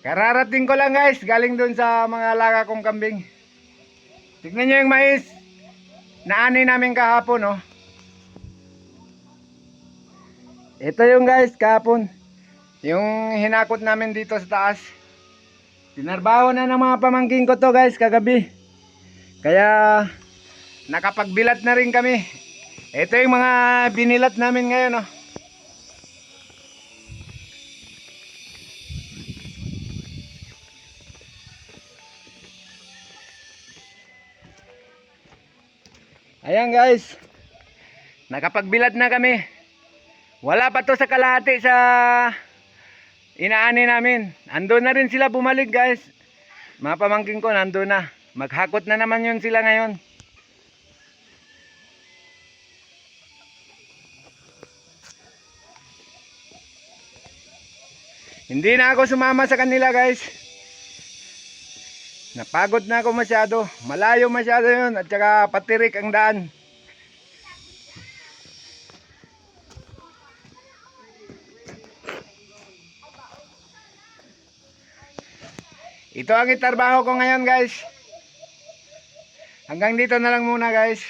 Kararating ko lang guys, galing dun sa mga alaga kong kambing. Tignan nyo yung mais na ani namin kahapon, oh. Ito yung guys, kahapon. Yung hinakot namin dito sa taas. Tinarbaho na ng mga pamangking ko to guys kagabi. Kaya nakapagbilat na rin kami. Ito yung mga binilat namin ngayon, oh. Ayan guys, nakapagbilat na kami. Wala pa to sa kalahati sa inaani namin. Ando na rin sila bumalik guys. Mga pamangking ko nando na. Maghakot na naman yun sila ngayon. Hindi na ako sumama sa kanila guys. Napagod na ako masyado. Malayo masyado yun. At saka patirik ang daan. Ito ang itarbaho ko ngayon guys. Hanggang dito na lang muna guys.